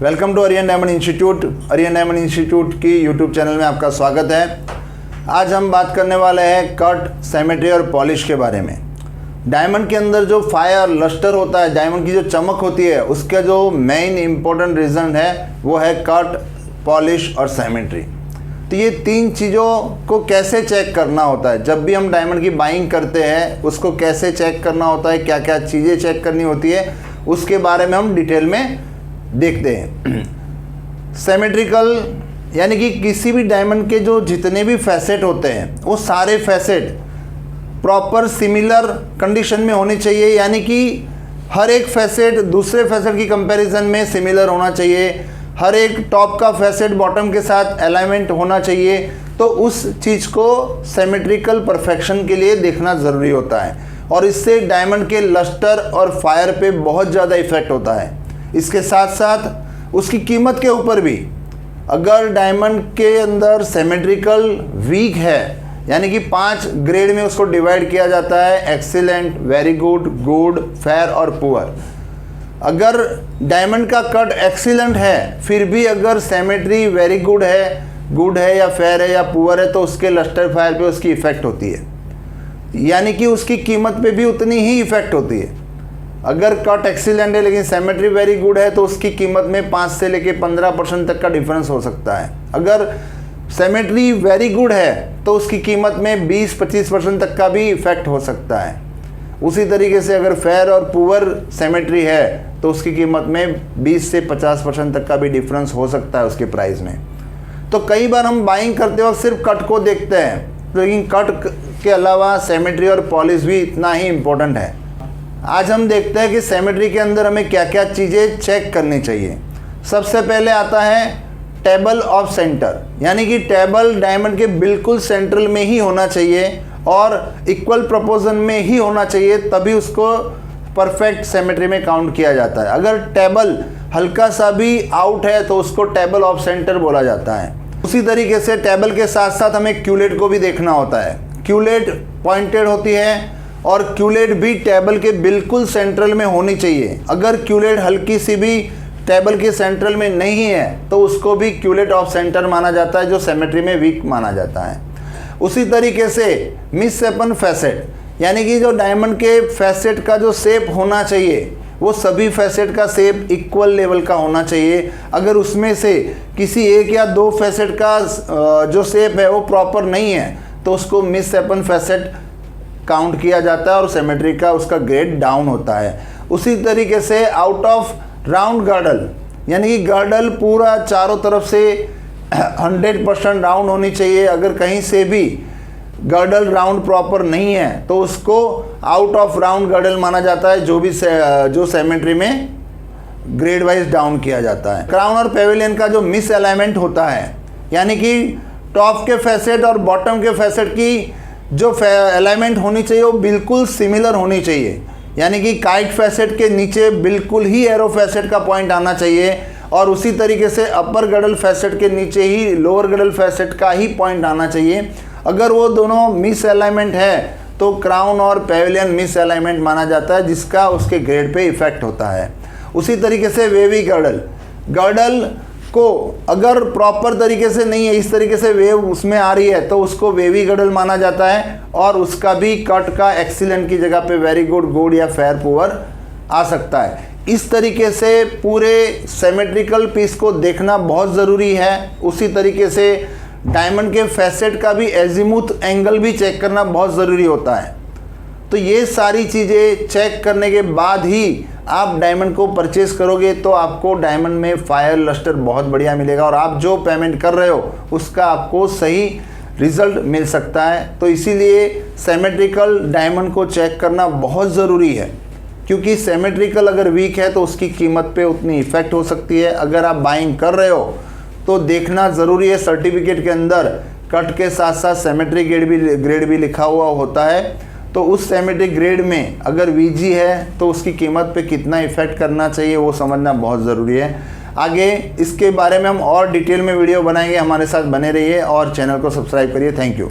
Welcome to Arihant diamond institute. Arihant diamond institute की YouTube channel में आपका स्वागत है। आज हम बात करने वाले हैं कट, सिमेट्री और पॉलिश के बारे में। डायमंड के अंदर जो फायर लस्टर होता है, डायमंड की जो चमक होती है, उसका जो मेन इंपॉर्टेंट रीज़न है वो है कट, पॉलिश और सिमेट्री। तो ये तीन चीज़ों को कैसे चेक करना होता है, जब भी हम डायमंड की बाइंग करते हैं उसको कैसे चेक करना होता है, क्या क्या चीज़ें चेक करनी होती है, उसके बारे में हम डिटेल में देखते हैं। सिमेट्रिकल यानी कि किसी भी डायमंड के जो जितने भी फैसेट होते हैं वो सारे फैसेट प्रॉपर सिमिलर कंडीशन में होने चाहिए, यानी कि हर एक फैसेट दूसरे फैसेट की कंपैरिजन में सिमिलर होना चाहिए। हर एक टॉप का फैसेट बॉटम के साथ अलाइनमेंट होना चाहिए। तो उस चीज़ को सिमेट्रिकल परफेक्शन के लिए देखना ज़रूरी होता है और इससे डायमंड के लस्टर और फायर पे बहुत ज़्यादा इफेक्ट होता है। इसके साथ साथ उसकी कीमत के ऊपर भी, अगर डायमंड के अंदर सिमेट्रिकल वीक है, यानी कि 5 ग्रेड में उसको डिवाइड किया जाता है, excellent, very good, good, fair और पुअर। अगर डायमंड का कट एक्सीलेंट है फिर भी अगर सिमेट्री वेरी गुड है या फेयर है या पुअर है तो उसके लस्टर फायर पे उसकी इफेक्ट होती है, यानी कि उसकी कीमत पे भी उतनी ही इफेक्ट होती है। अगर कट एक्सीलेंट है लेकिन सिमेट्री वेरी गुड है तो उसकी कीमत में 5 से लेके 15% तक का डिफरेंस हो सकता है। अगर सिमेट्री वेरी गुड है तो उसकी कीमत में 20-25% तक का भी इफेक्ट हो सकता है। उसी तरीके से अगर फेयर और पुअर सिमेट्री है तो उसकी कीमत में 20 से 50% तक का भी डिफरेंस हो सकता है उसके प्राइस में। तो कई बार हम बाइंग करते वक्त सिर्फ कट को देखते हैं, लेकिन कट के अलावा सिमेट्री और पॉलिश भी इतना ही इम्पोर्टेंट है। आज हम देखते हैं कि सिमेट्री के अंदर हमें क्या क्या चीज़ें चेक करनी चाहिए। सबसे पहले आता है टेबल ऑफ सेंटर, यानी कि टेबल डायमंड के बिल्कुल सेंट्रल में ही होना चाहिए और इक्वल प्रोपोर्शन में ही होना चाहिए, तभी उसको परफेक्ट सिमेट्री में काउंट किया जाता है। अगर टेबल हल्का सा भी आउट है तो उसको टेबल ऑफ सेंटर बोला जाता है। उसी तरीके से टेबल के साथ साथ हमें क्यूलेट को भी देखना होता है। क्यूलेट पॉइंटेड होती है और क्यूलेट भी टेबल के बिल्कुल सेंट्रल में होनी चाहिए। अगर क्यूलेट हल्की सी भी टेबल के सेंट्रल में नहीं है तो उसको भी क्यूलेट ऑफ सेंटर माना जाता है, जो सिमेट्री में वीक माना जाता है। उसी तरीके से मिससेपन फैसेट, यानी कि जो डायमंड के फैसेट का जो शेप होना चाहिए वो सभी फैसेट का शेप इक्वल लेवल का होना चाहिए। अगर उसमें से किसी एक या दो फैसेट का जो शेप है वो प्रॉपर नहीं है तो उसको मिससेपन फैसेट काउंट किया जाता है और सिमेट्री का उसका ग्रेड डाउन होता है। उसी तरीके से आउट ऑफ राउंड गर्डल, यानी कि गर्डल पूरा चारों तरफ से 100% राउंड होनी चाहिए। अगर कहीं से भी गर्डल राउंड प्रॉपर नहीं है तो उसको आउट ऑफ राउंड गर्डल माना जाता है, जो सिमेट्री में ग्रेड वाइज डाउन किया जाता है। क्राउन और पेविलियन का जो मिस अलाइनमेंट होता है, यानी कि टॉप के फैसेट और बॉटम के फैसेट की जो अलाइनमेंट होनी चाहिए वो बिल्कुल सिमिलर होनी चाहिए, यानी कि काइट फैसेट के नीचे बिल्कुल ही एरो फैसेट का पॉइंट आना चाहिए और उसी तरीके से अपर गडल फैसेट के नीचे ही लोअर गडल फैसेट का ही पॉइंट आना चाहिए। अगर वो दोनों मिस अलाइनमेंट है तो क्राउन और पेविलियन मिस अलाइनमेंट माना जाता है, जिसका उसके ग्रेड पे इफेक्ट होता है। उसी तरीके से वेवी गर्डल को अगर प्रॉपर तरीके से नहीं है, इस तरीके से वेव उसमें आ रही है तो उसको वेवी गर्डल माना जाता है और उसका भी कट का एक्सीलेंट की जगह पे वेरी गुड, गुड या फेयर, पुअर आ सकता है। इस तरीके से पूरे सिमेट्रिकल पीस को देखना बहुत ज़रूरी है। उसी तरीके से डायमंड के फैसेट का भी एजीमुथ एंगल भी चेक करना बहुत ज़रूरी होता है। तो ये सारी चीज़ें चेक करने के बाद ही आप डायमंड को परचेज़ करोगे तो आपको डायमंड में फायर लस्टर बहुत बढ़िया मिलेगा और आप जो पेमेंट कर रहे हो उसका आपको सही रिज़ल्ट मिल सकता है। तो इसीलिए सिमेट्रिकल डायमंड को चेक करना बहुत ज़रूरी है, क्योंकि सिमेट्रिकल अगर वीक है तो उसकी कीमत पे उतनी इफ़ेक्ट हो सकती है। अगर आप बाइंग कर रहे हो तो देखना ज़रूरी है, सर्टिफिकेट के अंदर कट के साथ साथ सिमेट्री ग्रेड भी लिखा हुआ होता है। तो उस सिमेट्री ग्रेड में अगर वीजी है तो उसकी कीमत पे कितना इफेक्ट करना चाहिए वो समझना बहुत ज़रूरी है। आगे इसके बारे में हम और डिटेल में वीडियो बनाएंगे, हमारे साथ बने रहिए और चैनल को सब्सक्राइब करिए। Thank you.